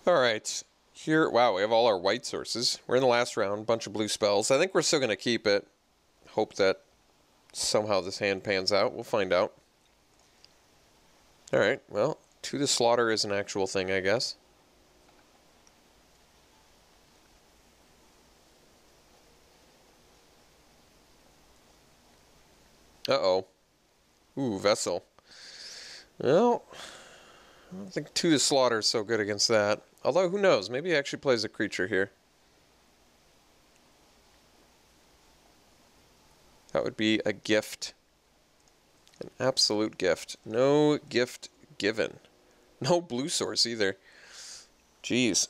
Alright, here, wow, we have all our white sources. We're in the last round, bunch of blue spells. I think we're still going to keep it. Hope that somehow this hand pans out. We'll find out. Alright, well, To the Slaughter is an actual thing, I guess. Uh-oh. Ooh, Vessel. Well, I don't think To the Slaughter is so good against that. Although, who knows? Maybe he actually plays a creature here. That would be a gift. An absolute gift. No gift given. No blue source either. Jeez.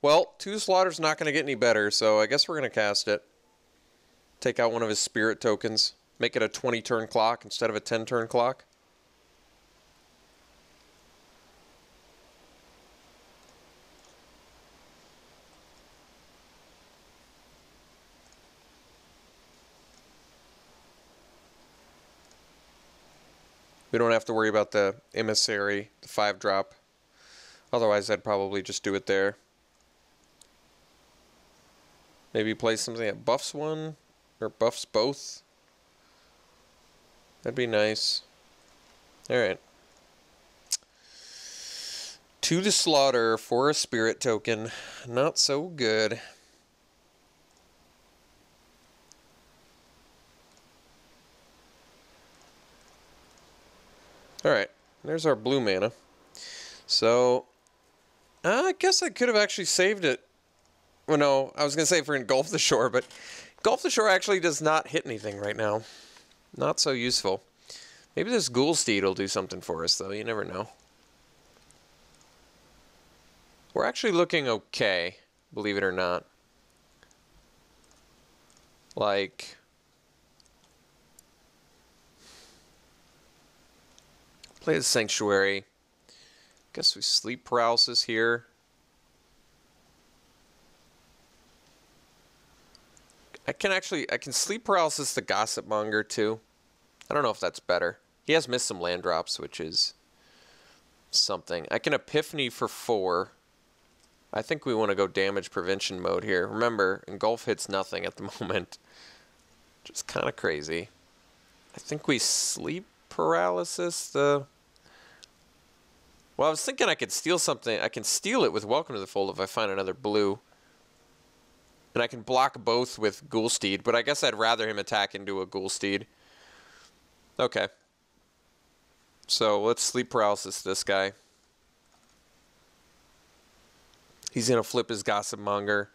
Well, To the Slaughter's not going to get any better, so I guess we're going to cast it. Take out one of his spirit tokens. Make it a 20-turn clock instead of a 10-turn clock. We don't have to worry about the Emissary, the 5-drop. Otherwise, I'd probably just do it there. Maybe play something that buffs one, or buffs both. That'd be nice. Alright. To the Slaughter for a spirit token. Not so good. Alright, there's our blue mana. So, I guess I could have actually saved it. Well, no, I was going to say for Engulf the Shore, but Engulf the Shore actually does not hit anything right now. Not so useful. Maybe this Ghoul Steed will do something for us, though. You never know. We're actually looking okay, believe it or not. Like, play the Sanctuary. Guess we Sleep Paralysis here. I can Sleep Paralysis the Gossip Monger too. I don't know if that's better. He has missed some land drops, which is something. I can Epiphany for 4. I think we want to go damage prevention mode here. Remember, Engulf hits nothing at the moment. Which is kind of crazy. I think we Sleep Paralysis the... Well, I was thinking I could steal something. I can steal it with Welcome to the Fold if I find another blue. And I can block both with Ghoul Steed, but I guess I'd rather him attack into a Ghoul Steed. Okay. So let's Sleep Paralysis this guy. He's going to flip his Gossip Monger.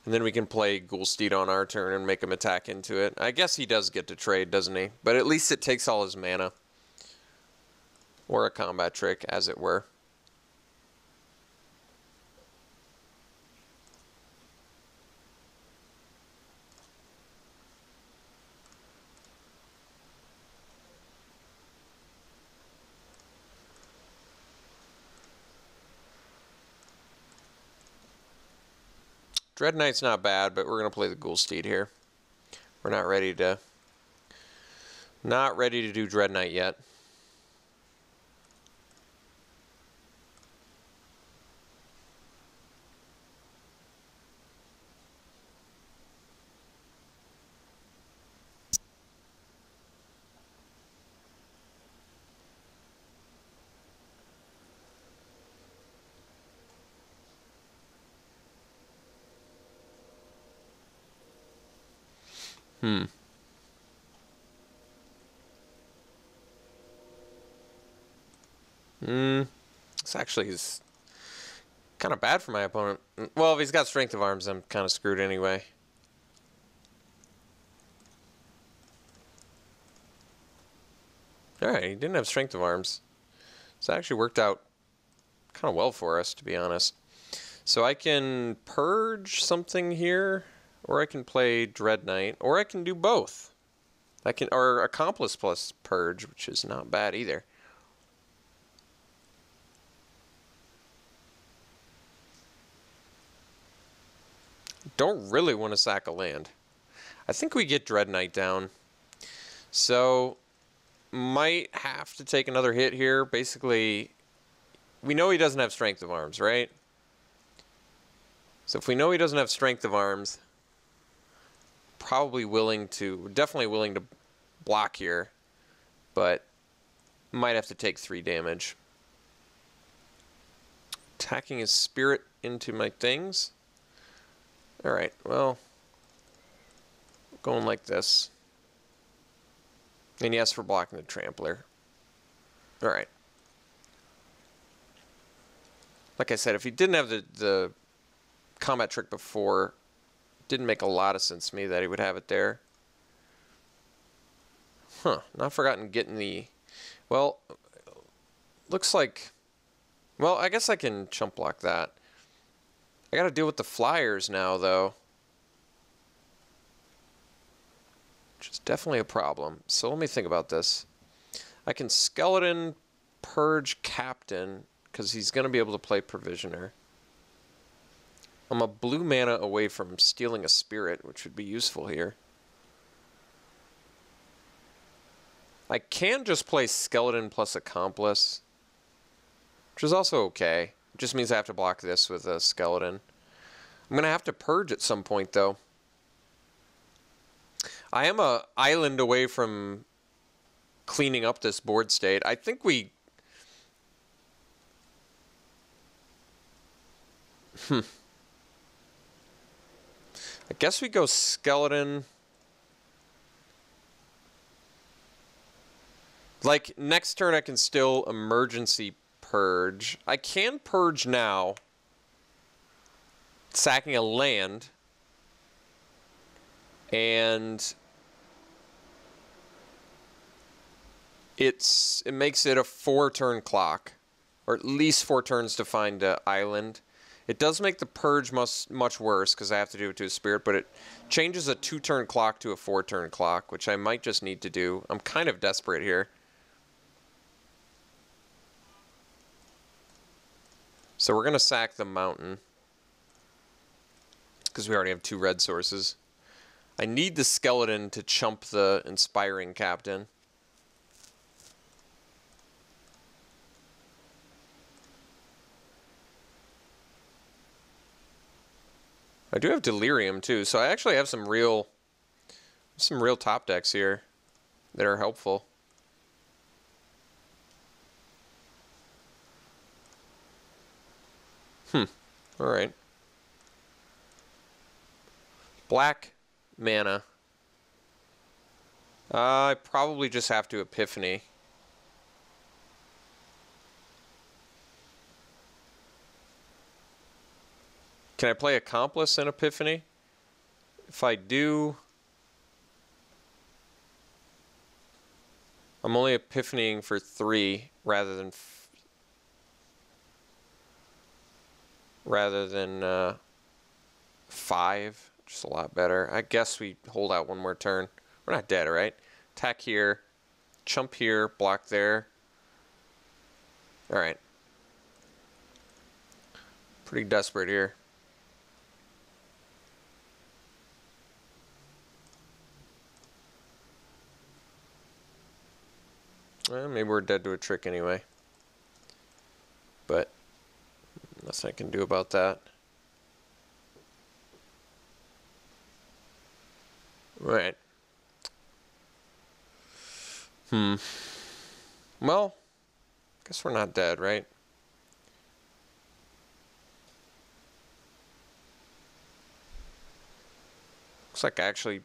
And then we can play Ghoul Steed on our turn and make him attack into it. I guess he does get to trade, doesn't he? But at least it takes all his mana. Or a combat trick, as it were. Dread Knight's not bad, but we're going to play the Ghoul Steed here. We're not ready to do Dread Knight yet. This actually is kind of bad for my opponent. Well, if he's got Strength of Arms, I'm kind of screwed anyway. Alright, he didn't have Strength of Arms. So that actually worked out kind of well for us, to be honest. So I can Purge something here, or I can play Dread Knight, or I can do both. Or Accomplice plus Purge, which is not bad either. Don't really want to sack a land. I think we get Dread Knight down. So might have to take another hit here. Basically, we know he doesn't have strength of arms, right? So if we know he doesn't have strength of arms, definitely willing to block here, but might have to take 3 damage. Attacking his spirit into my things. Alright, well, going like this. And yes, for blocking the trampler. Alright. Like I said, if he didn't have the combat trick before, it didn't make a lot of sense to me that he would have it there. Huh, not forgotten getting the... Well, looks like... Well, I guess I can chump block that. I gotta deal with the flyers now, though. Which is definitely a problem. So let me think about this. I can skeleton purge captain, because he's going to be able to play provisioner. I'm a blue mana away from stealing a spirit, which would be useful here. I can just play skeleton plus accomplice, which is also okay. It just means I have to block this with a skeleton. I'm going to have to purge at some point, though. I am a island away from cleaning up this board state. I think we... I guess we go skeleton. Like, next turn I can still emergency purge. I can purge now, sacking a land, and it makes it a 4-turn clock, or at least 4 turns to find an island. It does make the purge much worse because I have to do it to a spirit, but it changes a 2-turn clock to a 4-turn clock, which I might just need to do. I'm kind of desperate here. So we're going to sack the mountain because we already have 2 red sources. I need the skeleton to chump the inspiring captain. I do have delirium too, so I actually have some real top decks here that are helpful. All right. Black mana. I probably just have to Epiphany. Can I play Accomplice and Epiphany? If I do, I'm only Epiphanying for 3 rather than 5. Just a lot better. I guess we hold out 1 more turn. We're not dead, right? Attack here, chump here, block there. All right. Pretty desperate here. Well, maybe we're dead to a trick anyway. But nothing I can do about that. Right. Well, guess we're not dead, right? Looks like I actually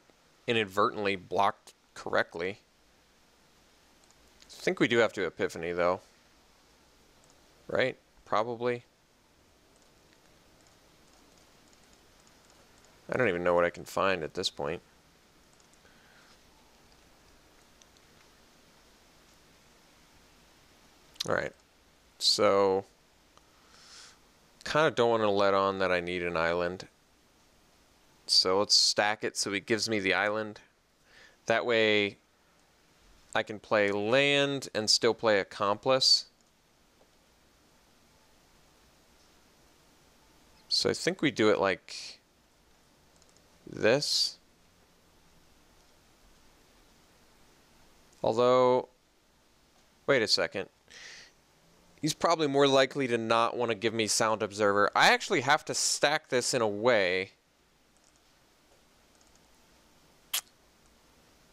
inadvertently blocked correctly. I think we do have to Epiphany, though. Right? Probably. I don't even know what I can find at this point. Alright. So, kind of don't want to let on that I need an island. So let's stack it so it gives me the island. That way I can play land and still play Accomplice. So I think we do it like this. Although Wait a second. He's probably more likely to not want to give me Sound Observer. I actually have to stack this in a way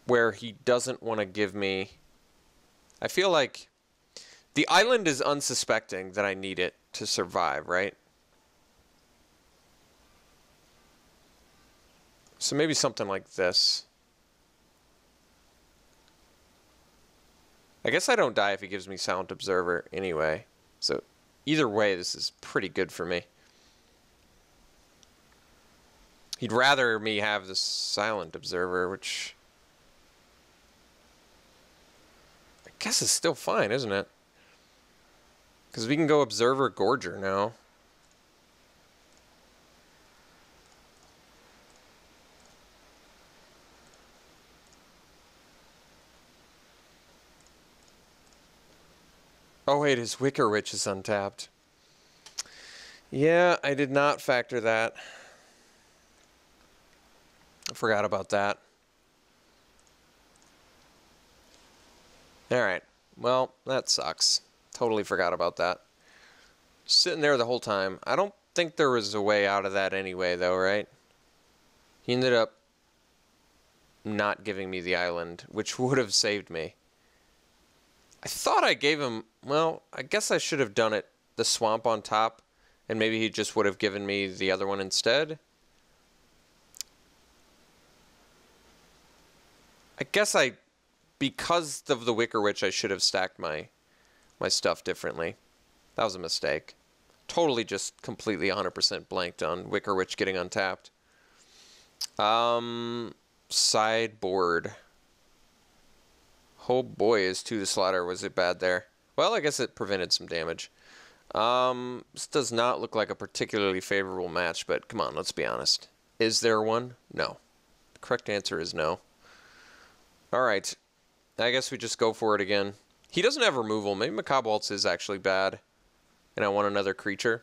where he doesn't want to give me... I feel like the island is unsuspecting that I need it to survive, right? So maybe something like this. I guess I don't die if he gives me Sound Observer anyway. So either way, this is pretty good for me. He'd rather me have the Silent Observer, which I guess is still fine, isn't it? Because we can go Observer Gorger now. Oh wait, his Wicker Witch is untapped. Yeah, I did not factor that. I forgot about that. Alright, well, that sucks. Totally forgot about that. Sitting there the whole time. I don't think there was a way out of that anyway, though, right? He ended up not giving me the island, which would have saved me. I thought I gave him... Well, I guess I should have done it, the swamp on top, and maybe he just would have given me the other one instead. I guess because of the Wicker Witch, I should have stacked my stuff differently. That was a mistake. Totally just completely 100% blanked on Wicker Witch getting untapped. Sideboard. Oh boy, is to the slaughter. Was it bad there? Well, I guess it prevented some damage. This does not look like a particularly favorable match, but come on, let's be honest. Is there one? No. The correct answer is no. Alright. I guess we just go for it again. He doesn't have removal. Maybe Macabre is actually bad. And I want another creature.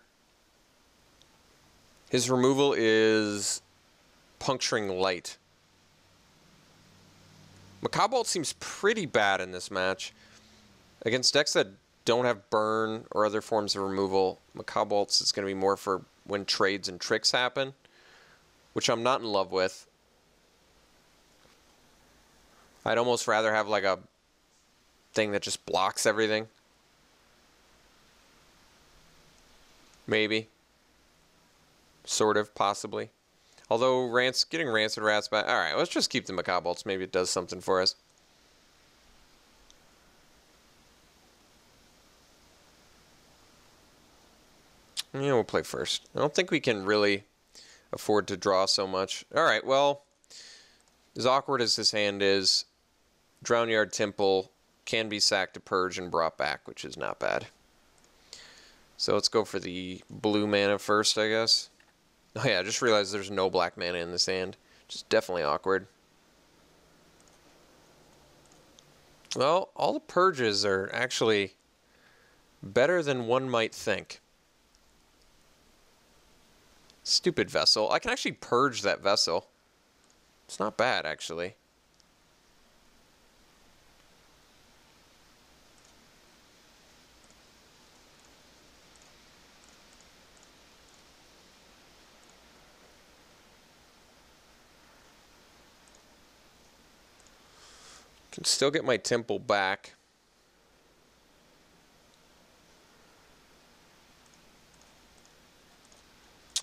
His removal is Puncturing Light. Macabre seems pretty bad in this match. Against decks that don't have burn or other forms of removal, Macabre is going to be more for when trades and tricks happen, which I'm not in love with. I'd almost rather have like a thing that just blocks everything. Maybe. Sort of, possibly. Although getting Rancid Rats back... Alright, let's just keep the Macabre. Maybe it does something for us. Yeah, we'll play first. I don't think we can really afford to draw so much. Alright, well, as awkward as this hand is, Drownyard Temple can be sacked to Purge and brought back, which is not bad. So let's go for the blue mana first, I guess. Oh yeah, I just realized there's no black mana in this hand. Which is definitely awkward. Well, all the purges are actually better than one might think. Stupid Vessel. I can actually purge that Vessel. It's not bad, actually. Can still get my temple back.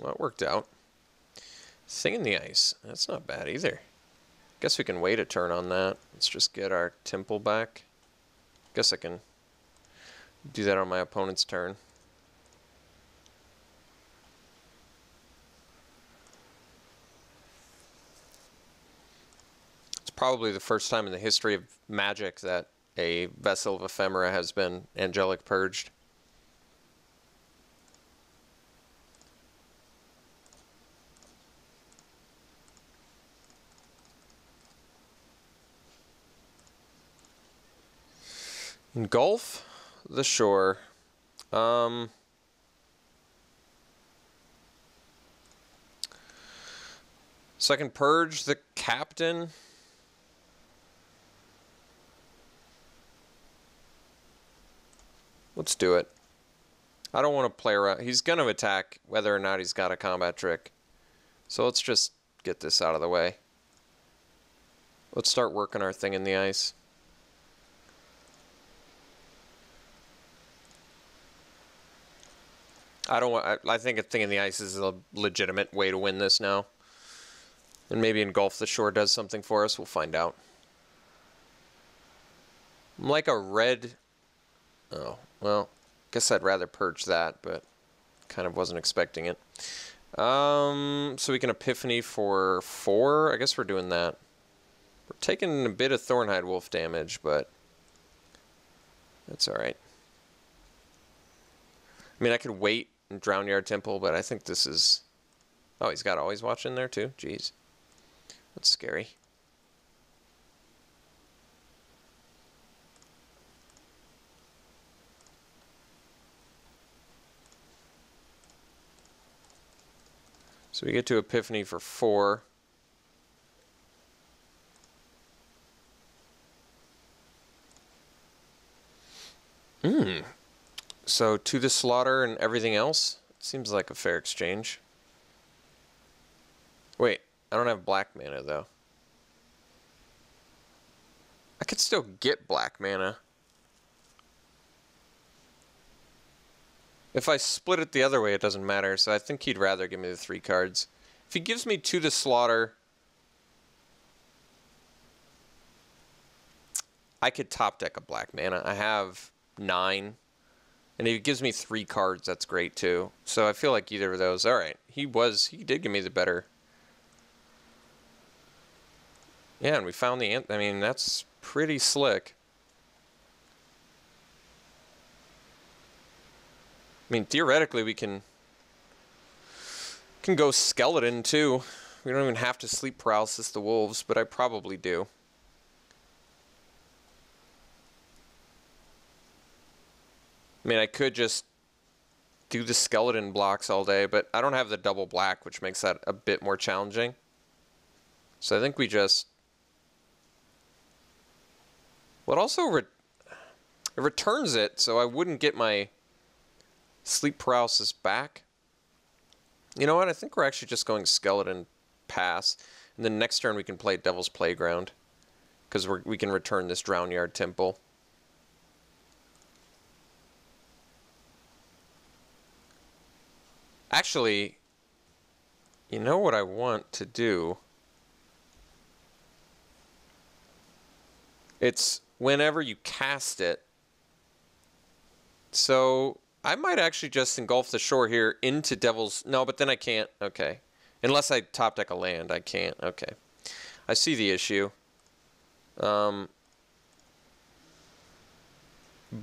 Well, it worked out. Thing in the Ice. That's not bad either. Guess we can wait a turn on that. Let's just get our temple back. Guess I can do that on my opponent's turn. Probably the first time in the history of Magic that a Vessel of Ephemera has been Angelic Purged. Engulf the Shore. So I can purge the Captain. Let's do it. I don't want to play around. He's going to attack whether or not he's got a combat trick. So let's just get this out of the way. Let's start working our thing in the ice. I think a thing in the ice is a legitimate way to win this now. And maybe Engulf the Shore does something for us. We'll find out. I'm like a red... Oh, well, guess I'd rather purge that, but kind of wasn't expecting it. So we can Epiphany for 4. I guess we're doing that. We're taking a bit of Thornhide Wolf damage, but that's alright. I mean, I could wait and Drown Yard Temple, but I think this is... Oh, he's got Always Watch in there, too? Jeez. That's scary. So we get to Epiphany for 4. So to the Slaughter and everything else? Seems like a fair exchange. Wait, I don't have black mana though. I could still get black mana. If I split it the other way, it doesn't matter, so I think he'd rather give me the 3 cards. If he gives me 2 to Slaughter, I could top deck a black mana. I have 9. And if he gives me 3 cards, that's great too. So I feel like either of those. Alright, he did give me the better. Yeah, and we found the I mean, that's pretty slick. I mean, theoretically, we can go Skeleton, too. We don't even have to Sleep Paralysis the Wolves, but I probably do. I mean, I could just do the Skeleton blocks all day, but I don't have the double black, which makes that a bit more challenging. So I think we just... Well, it also it returns it, so I wouldn't get my Sleep Paralysis back. You know what? I think we're actually just going Skeleton pass. And then next turn we can play Devil's Playground. Because we can return this Drown Yard Temple. Actually, you know what I want to do? It's whenever you cast it. So I might actually just Engulf the Shore here into Devil's... No, but then I can't. Okay. Unless I top deck a land, I can't. Okay. I see the issue. But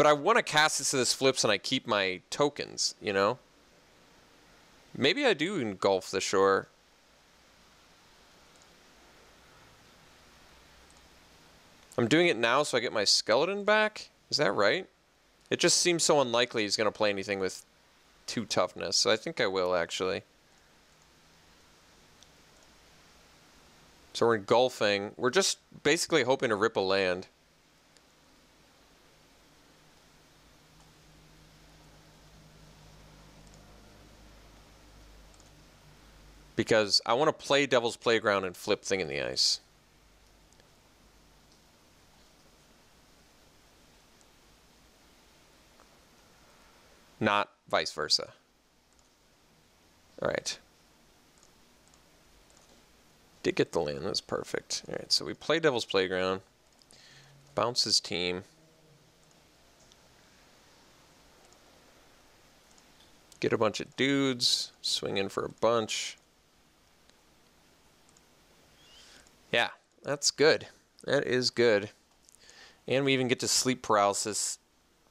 I want to cast this so this flips and I keep my tokens, you know? Maybe I do Engulf the Shore. I'm doing it now so I get my Skeleton back? Is that right? It just seems so unlikely he's going to play anything with 2 toughness, so I think I will, actually. So we're engulfing. We're just basically hoping to rip a land. Because I want to play Devil's Playground and flip Thing in the Ice. Not vice versa. Alright. Did get the land, that's perfect. Alright, so we play Devil's Playground. Bounce his team. Get a bunch of dudes. Swing in for a bunch. Yeah, that's good. That is good. And we even get to Sleep Paralysis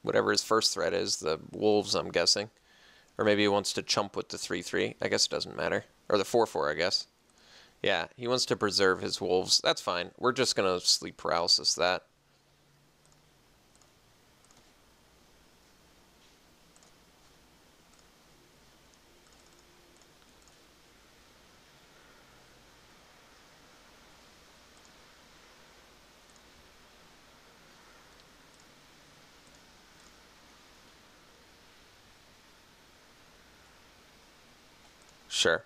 whatever his first threat is, the Wolves, I'm guessing. Or maybe he wants to chump with the 3/3. I guess it doesn't matter. Or the 4/4, I guess. Yeah, he wants to preserve his Wolves. That's fine. We're just going to Sleep Paralysis that. Sure.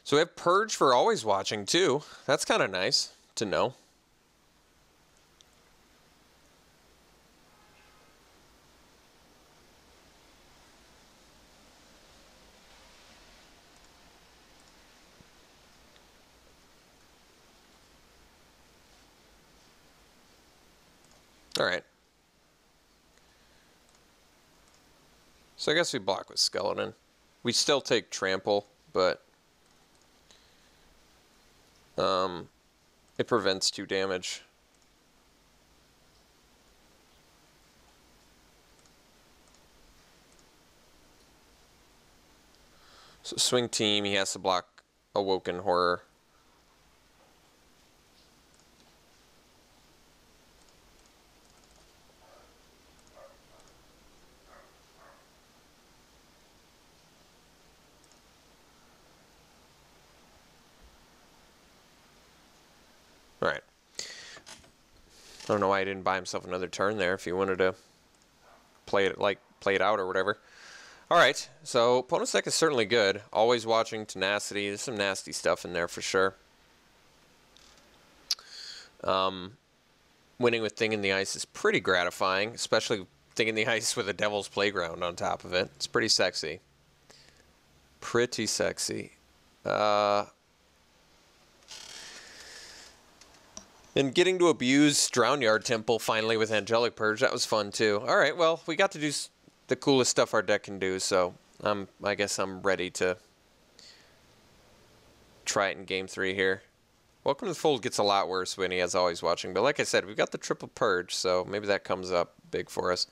So we have Purge for always watching too. That's kind of nice to know. All right. So I guess we block with Skeleton. We still take Trample, but it prevents 2 damage. So swing team, he has to block Awoken Horror. All right. I don't know why he didn't buy himself another turn there if he wanted to play it out or whatever. All right, so opponent's deck is certainly good. Always watching, Tenacity. There's some nasty stuff in there for sure. Winning with Thing in the Ice is pretty gratifying, especially Thing in the Ice with a Devil's Playground on top of it. It's pretty sexy. Pretty sexy. And getting to abuse Drownyard Temple finally with Angelic Purge, that was fun too. All right, well, we got to do the coolest stuff our deck can do, so I guess I'm ready to try it in Game 3 here. Welcome to the Fold gets a lot worse, Winnie, as always watching. But like I said, we've got the triple Purge, so maybe that comes up big for us.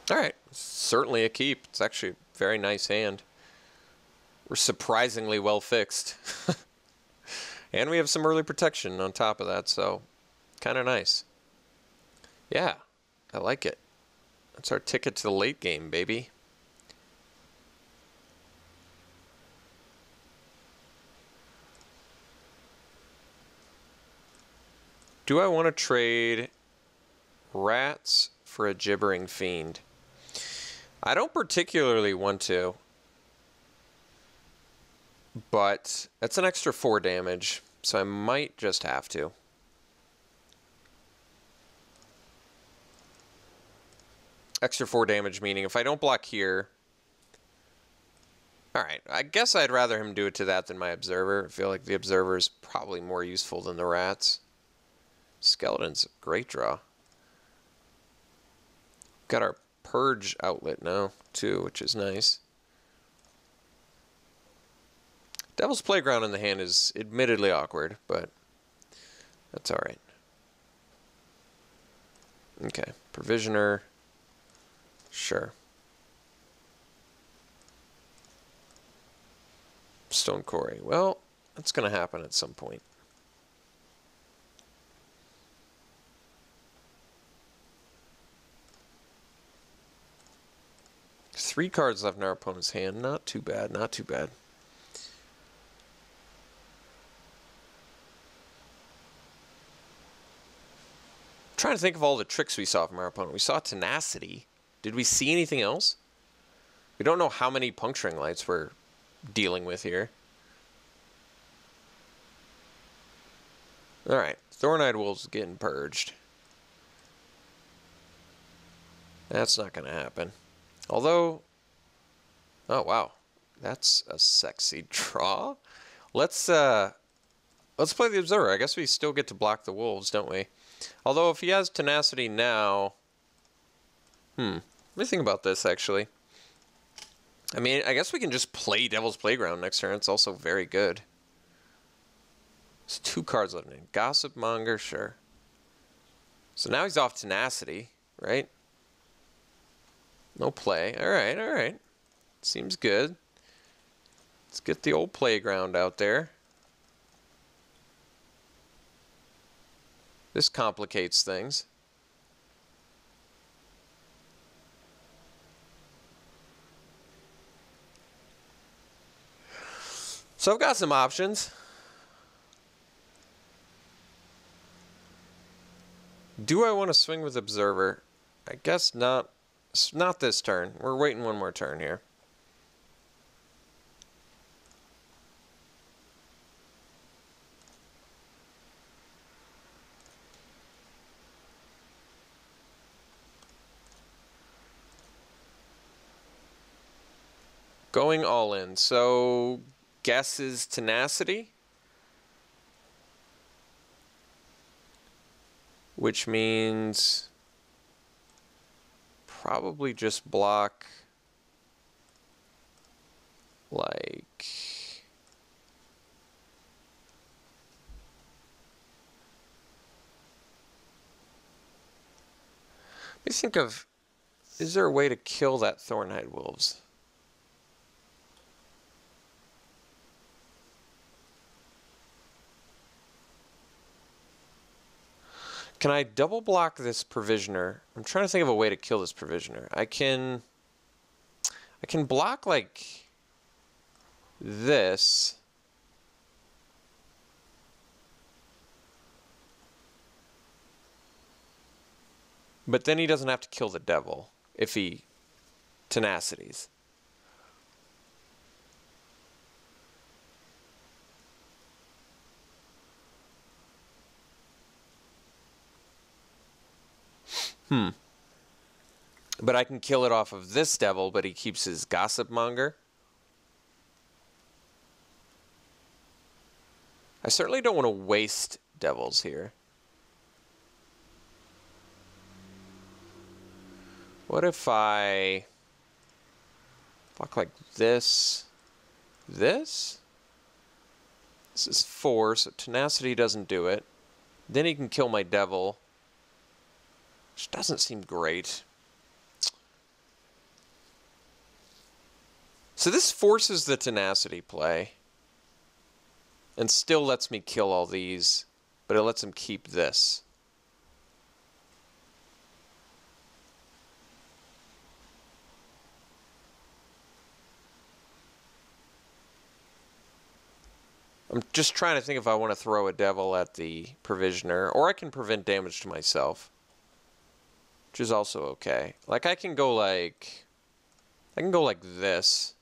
All right, certainly a keep. It's actually a very nice hand. We're surprisingly well fixed. And we have some early protection on top of that, so kind of nice. Yeah, I like it. That's our ticket to the late game, baby. Do I want to trade Rats for a Gibbering Fiend? I don't particularly want to, but that's an extra 4 damage, so I might just have to. Extra 4 damage meaning if I don't block here... Alright, I guess I'd rather him do it to that than my Observer. I feel like the Observer is probably more useful than the Rats. Skeleton's a great draw. Got our Purge outlet now, too, which is nice. Devil's Playground in the hand is admittedly awkward, but that's alright. Okay, Provisioner. Sure. Stone Quarry. Well, that's going to happen at some point. Three cards left in our opponent's hand. Not too bad, not too bad. I'm trying to think of all the tricks we saw from our opponent. We saw Tenacity. Did we see anything else? We don't know how many Puncturing Lights we're dealing with here. Alright, Thorn-Eyed Wolf's getting purged. That's not going to happen. Although, oh wow, that's a sexy draw. Let's play the Observer. I guess we still get to block the wolves, don't we? Although if he has Tenacity now, let me think about this actually. I mean, I guess we can just play Devil's Playground next turn. It's also very good. There's 2 cards left in. Gossip Monger, sure. So now he's off Tenacity, right? No play. All right, all right. Seems good. Let's get the old playground out there. This complicates things. So I've got some options. Do I want to swing with Observer? I guess not. Not this turn. We're waiting one more turn here. Going all in. So guess is Tenacity. Which means probably just block like let me think of, is there a way to kill that Thornhide Wolves? Can I double block this Provisioner? I'm trying to think of a way to kill this Provisioner. I can block like this. But then he doesn't have to kill the devil if he tenacities. But I can kill it off of this devil, but he keeps his Gossip Monger. I certainly don't want to waste devils here. What if I block like this? This? This is 4, so Tenacity doesn't do it. Then he can kill my devil, which doesn't seem great. So this forces the Tenacity play and still lets me kill all these, but it lets him keep this. I'm just trying to think if I want to throw a devil at the Provisioner, or I can prevent damage to myself, which is also okay. Like I can go like this.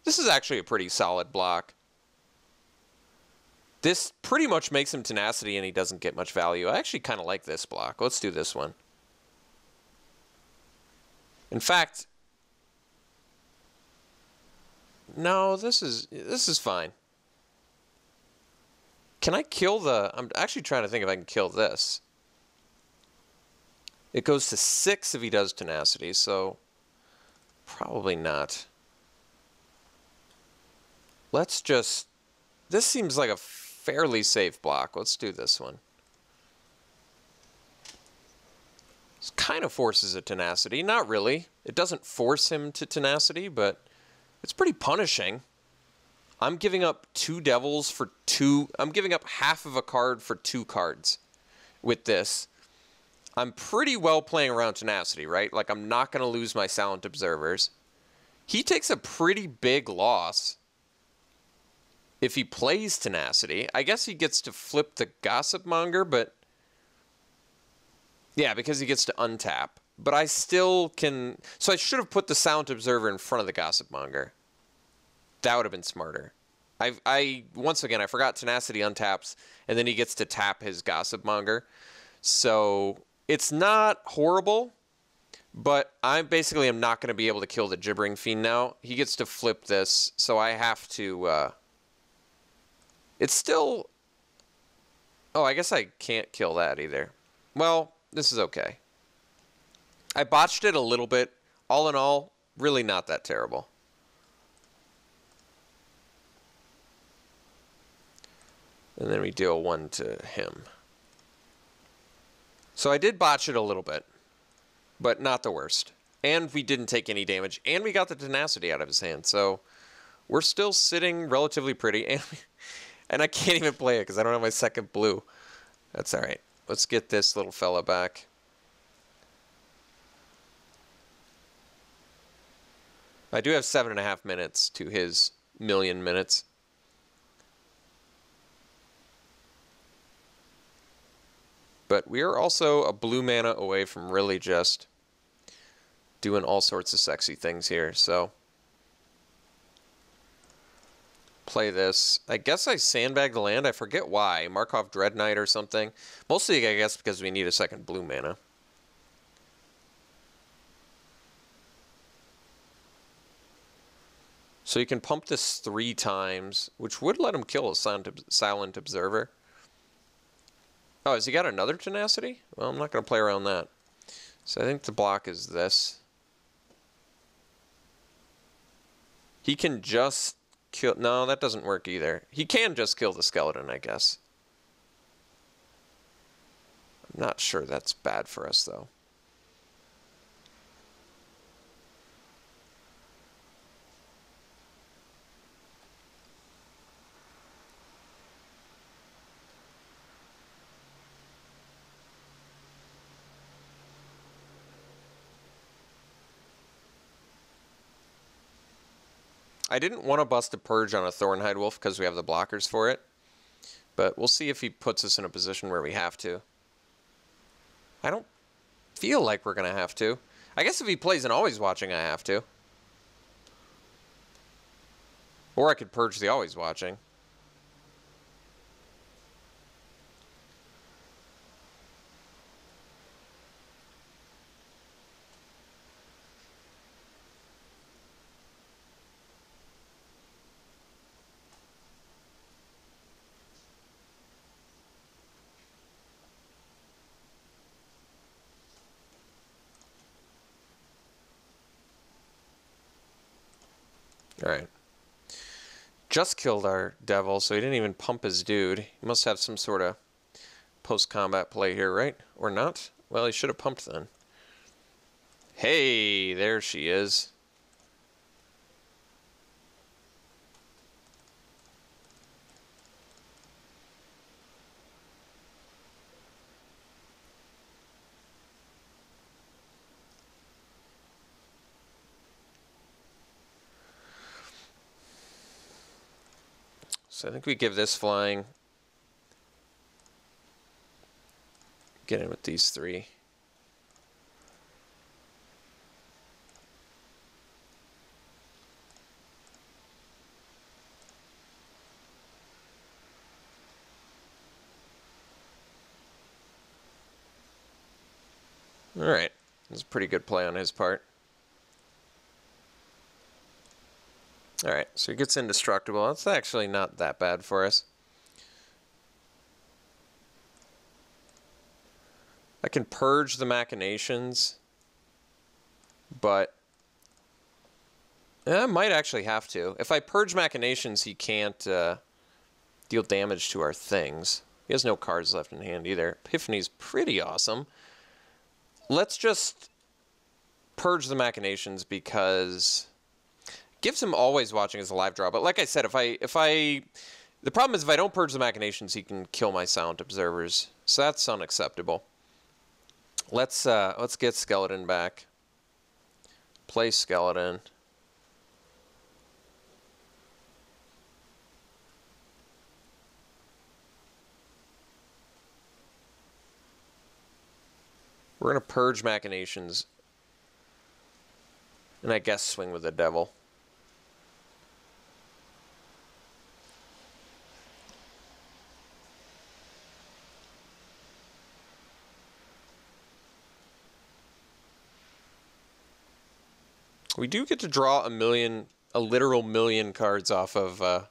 This is actually a pretty solid block. This pretty much makes him Tenacity and he doesn't get much value. I actually kind of like this block. Let's do this one. In fact, no, this is fine. Can I kill the... I'm actually trying to think if I can kill this. It goes to 6 if he does Tenacity, so probably not. Let's just... This seems like a fairly safe block. Let's do this one. This kind of forces a Tenacity. Not really. It doesn't force him to Tenacity, but it's pretty punishing. I'm giving up 2 devils for 2... I'm giving up half of a card for 2 cards with this. I'm pretty well playing around Tenacity, right? Like, I'm not going to lose my Silent Observers. He takes a pretty big loss if he plays Tenacity. I guess he gets to flip the Gossip Monger, but... Yeah, because he gets to untap. But I still can... So I should have put the Silent Observer in front of the Gossip Monger. That would have been smarter. Once again, I forgot Tenacity untaps, and then he gets to tap his Gossip Monger. So it's not horrible, but I basically am not going to be able to kill the Gibbering Fiend now. He gets to flip this, so I have to... It's still... Oh, I guess I can't kill that either. Well, this is okay. I botched it a little bit. All in all, really not that terrible. And then we deal 1 to him. So I did botch it a little bit, but not the worst. And we didn't take any damage, and we got the tenacity out of his hand, so we're still sitting relatively pretty, and I can't even play it because I don't have my second blue. That's all right. Let's get this little fella back. I do have 7.5 minutes to his 1,000,000 minutes. But we are also a blue mana away from really just doing all sorts of sexy things here, so play this. I guess I sandbag the land. I forget why. Markov Dread Knight or something. Mostly, I guess, because we need a second blue mana. So you can pump this 3 times, which would let him kill a Silent Observer. Oh, has he got another tenacity? Well, I'm not going to play around that. So I think the block is this. He can just kill... No, that doesn't work either. He can just kill the skeleton, I guess. I'm not sure that's bad for us, though. I didn't want to bust a Purge on a Thornhide Wolf because we have the blockers for it. But we'll see if he puts us in a position where we have to. I don't feel like we're going to have to. I guess if he plays an Always Watching, I have to. Or I could Purge the Always Watching. Alright. Just killed our devil, so he didn't even pump his dude. He must have some sort of post-combat play here, right? Or not? Well, he should have pumped then. Hey, there she is. So I think we give this flying. Get in with these 3. All right, that's a pretty good play on his part. All right, so he gets indestructible. That's actually not that bad for us. I can Purge the Machinations, but I might actually have to. If I Purge Machinations, he can't deal damage to our things. He has no cards left in hand either. Epiphany's pretty awesome. Let's just Purge the Machinations because... gives him Always Watching as a live draw, but like I said, the problem is if I don't Purge the Machinations, he can kill my Silent Observers, so that's unacceptable. Let's get Skeleton back. Play Skeleton. We're gonna Purge Machinations, and I guess swing with the Devil. We do get to draw a literal million cards off of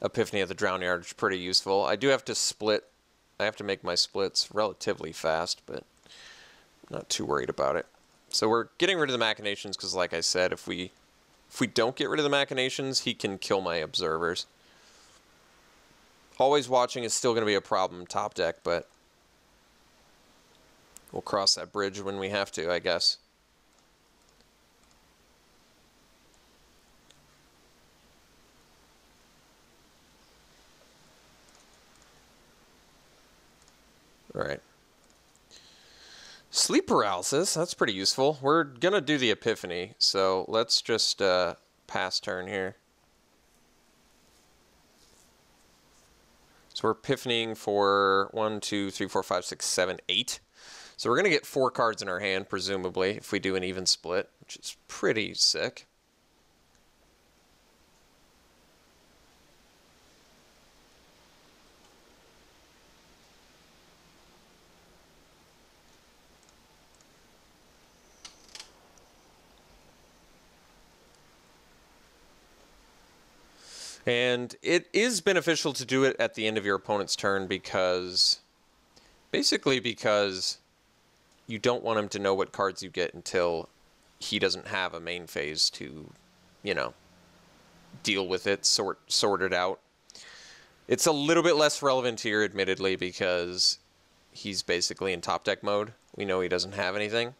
Epiphany of the Drowned Yard, which is pretty useful. I do have to split. I have to make my splits relatively fast, but I'm not too worried about it. So we're getting rid of the Machinations because, like I said, if we don't get rid of the Machinations, he can kill my Observers. Always watching is still going to be a problem top deck, but we'll cross that bridge when we have to, I guess. All right. Sleep paralysis, that's pretty useful. We're going to do the Epiphany, so let's just pass turn here. So we're Epiphanying for 1, 2, 3, 4, 5, 6, 7, 8. So we're going to get 4 cards in our hand, presumably, if we do an even split, which is pretty sick. And it is beneficial to do it at the end of your opponent's turn because, basically because you don't want him to know what cards you get until he doesn't have a main phase to, you know, deal with it, sort it out. It's a little bit less relevant here, admittedly, because he's basically in top deck mode. We know he doesn't have anything.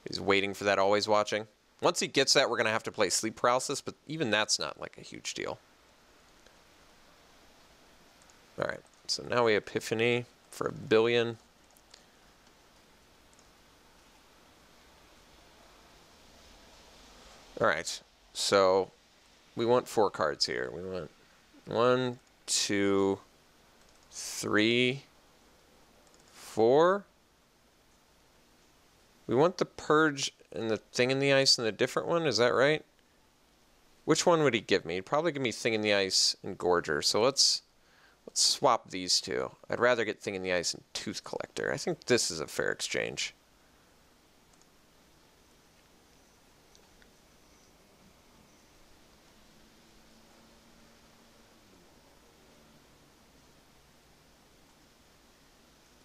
He's waiting for that always watching. Once he gets that, we're going to have to play sleep paralysis, but even that's not like a huge deal. All right, so now we Epiphany for 1 billion. All right, so we want 4 cards here. We want 1, 2, 3, 4. We want the Purge and the Thing in the Ice and the different one, is that right? Which one would he give me? He'd probably give me Thing in the Ice and Gorger, so let's swap these two. I'd rather get Thing in the Ice and Tooth Collector. I think this is a fair exchange.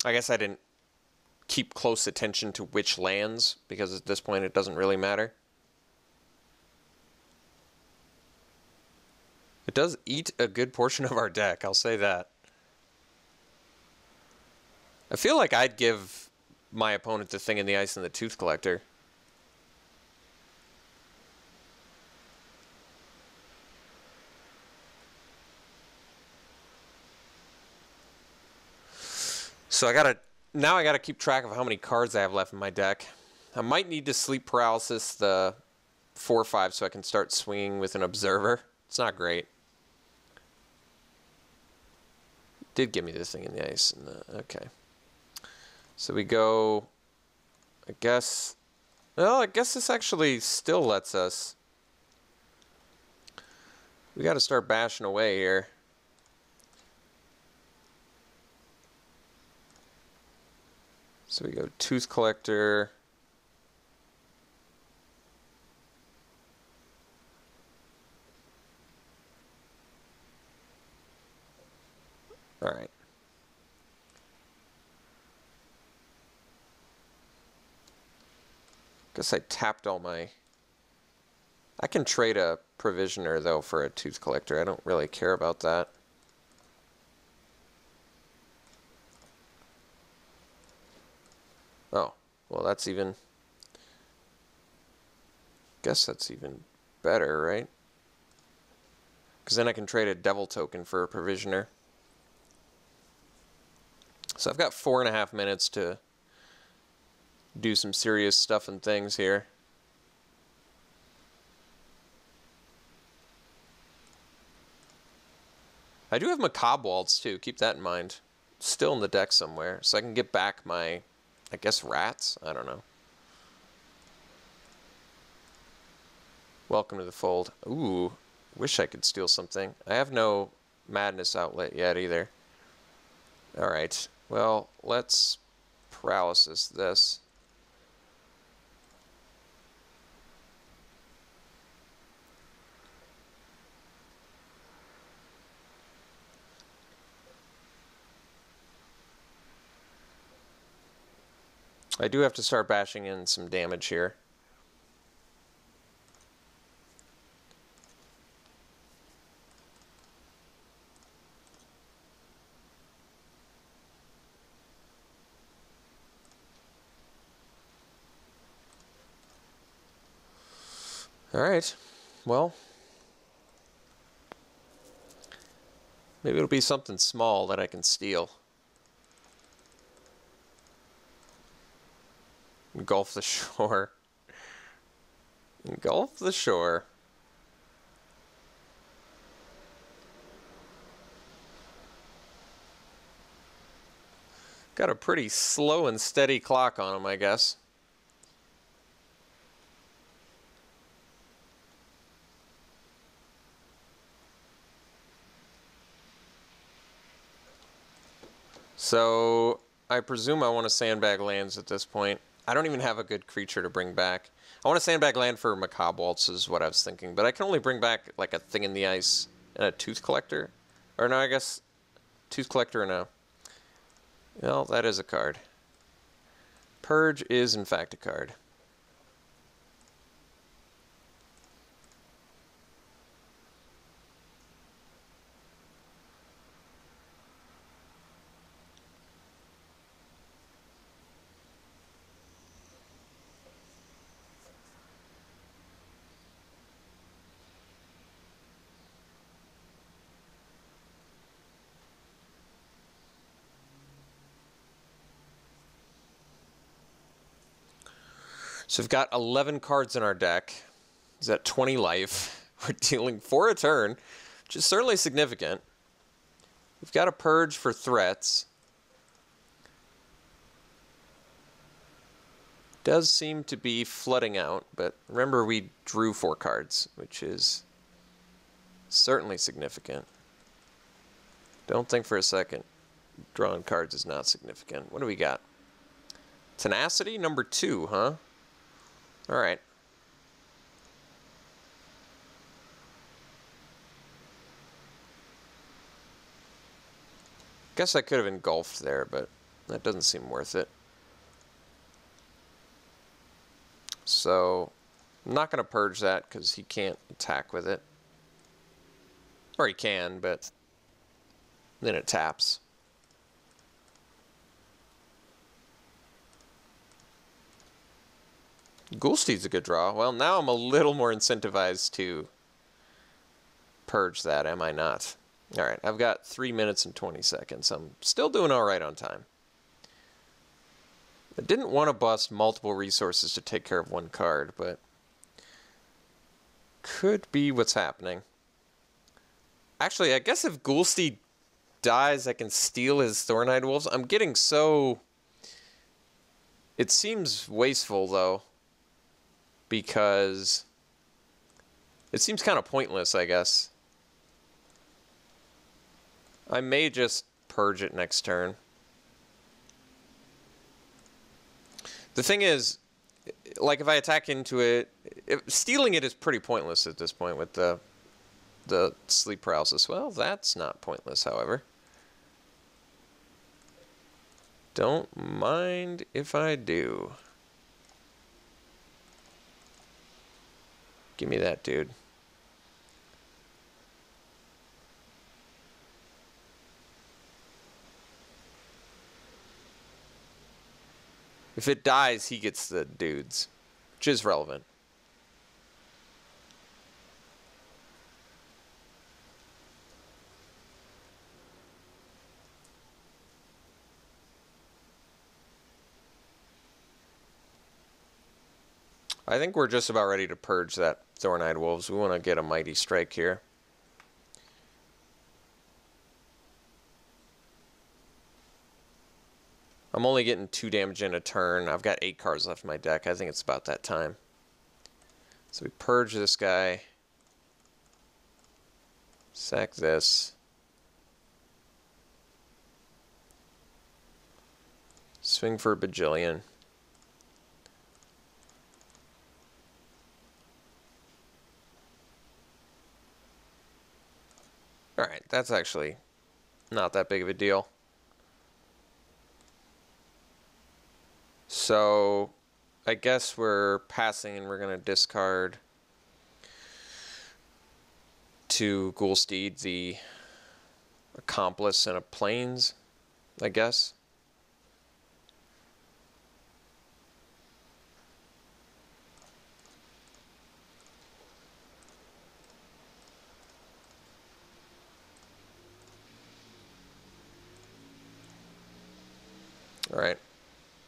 I guess I didn't keep close attention to which lands, because at this point it doesn't really matter. It does eat a good portion of our deck, I'll say that. I feel like I'd give my opponent the Thing in the Ice and the Tooth Collector. So now I gotta keep track of how many cards I have left in my deck. I might need to Sleep Paralysis the 4/5 so I can start swinging with an Observer. It's not great. Did give me the Thing in the Ice. Okay. So we go, I guess this actually still lets us. We got to start bashing away here. So we go Tooth Collector. All right. Guess I tapped all my... I can trade a Provisioner, though, for a Tooth Collector. I don't really care about that. Oh, well, that's even... Guess that's even better, right? Because then I can trade a Devil Token for a Provisioner. So I've got 4.5 minutes to do some serious stuff and things here. I do have Macabre Waltz too, keep that in mind. Still in the deck somewhere, so I can get back my, I guess, rats? I don't know. Welcome to the fold. Ooh, wish I could steal something. I have no Madness outlet yet either. Alright. Well, let's paralysis this. I do have to start bashing in some damage here. Alright, well, maybe it'll be something small that I can steal. Engulf the shore. Engulf the shore. Got a pretty slow and steady clock on him, I guess. So, I presume I want to sandbag lands at this point. I don't even have a good creature to bring back. I want to sandbag land for Macabre Waltz is what I was thinking, but I can only bring back like a Thing in the Ice and a Tooth Collector. Or no, I guess Tooth Collector no. Well, that is a card. Purge is in fact a card. So we've got 11 cards in our deck. Is that 20 life? We're dealing 4 a turn, which is certainly significant. We've got a Purge for threats. Does seem to be flooding out, but remember we drew 4 cards, which is certainly significant. Don't think for a second drawing cards is not significant. What do we got? Tenacity, number 2, huh? Alright. Guess I could have engulfed there, but that doesn't seem worth it. So, I'm not going to purge that because he can't attack with it. Or he can, but then it taps. Ghoulsteed's a good draw. Well, now I'm a little more incentivized to purge that, am I not? Alright, I've got 3 minutes and 20 seconds. I'm still doing alright on time. I didn't want to bust multiple resources to take care of one card, but could be what's happening. Actually, I guess if Ghoulsteed dies, I can steal his Thornhide Wolves. I'm getting so... It seems wasteful, though, because it seems kind of pointless, I guess. I may just purge it next turn. The thing is, like if I attack into it, stealing it is pretty pointless at this point with the sleep paralysis. Well, that's not pointless, however. Don't mind if I do. Give me that, dude. If it dies, he gets the dudes, which is relevant. I think we're just about ready to purge that Thornhide Wolves. We want to get a Mighty Strike here. I'm only getting 2 damage in a turn. I've got 8 cards left in my deck. I think it's about that time. So we purge this guy. Sack this. Swing for a bajillion. Alright, that's actually not that big of a deal. So, I guess we're passing and we're going to discard to Ghoulsteed, the accomplice in a plains, I guess.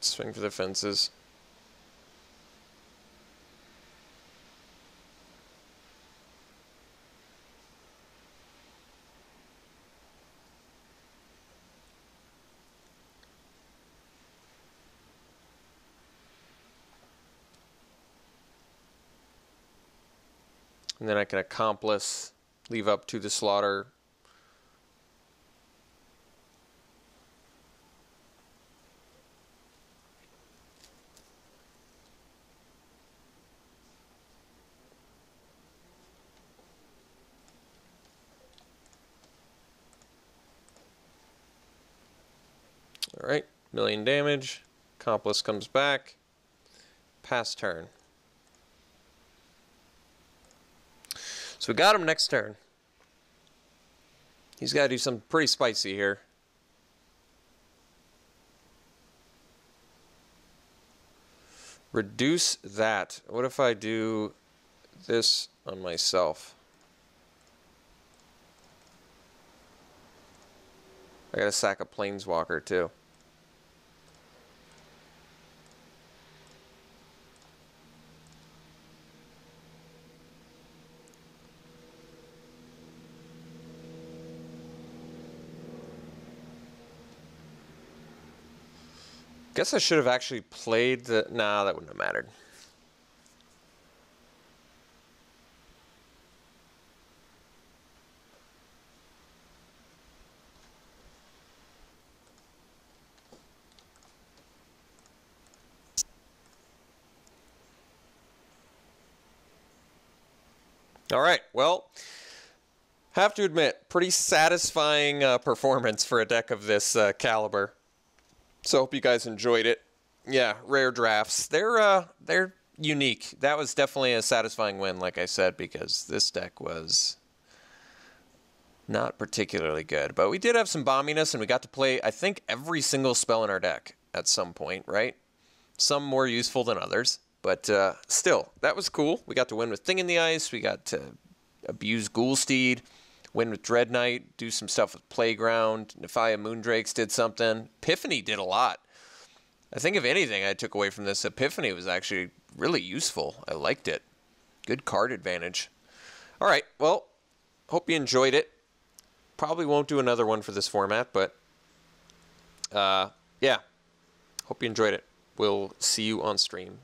Swing for the fences. And then I can accomplice, leave up to the slaughter. All right, 1,000,000 damage. Accomplice comes back. Pass turn. So we got him next turn. He's got to do something pretty spicy here. Reduce that. What if I do this on myself? I gotta sack a planeswalker too. Guess I should have actually played the... Nah, that wouldn't have mattered. All right, well, have to admit, pretty satisfying performance for a deck of this caliber. So hope you guys enjoyed it. Yeah, rare drafts. They're unique. That was definitely a satisfying win, like I said, because this deck was not particularly good. But we did have some bomminess, and we got to play, I think, every single spell in our deck at some point, right? Some more useful than others. But still, that was cool. We got to win with Thing in the Ice. We got to abuse Ghoulsteed. Win with Dread Knight, do some stuff with Playground. Nefaya Moondrakes did something. Epiphany did a lot. I think if anything I took away from this, Epiphany was actually really useful. I liked it. Good card advantage. All right, well, hope you enjoyed it. Probably won't do another one for this format, but yeah, hope you enjoyed it. We'll see you on stream.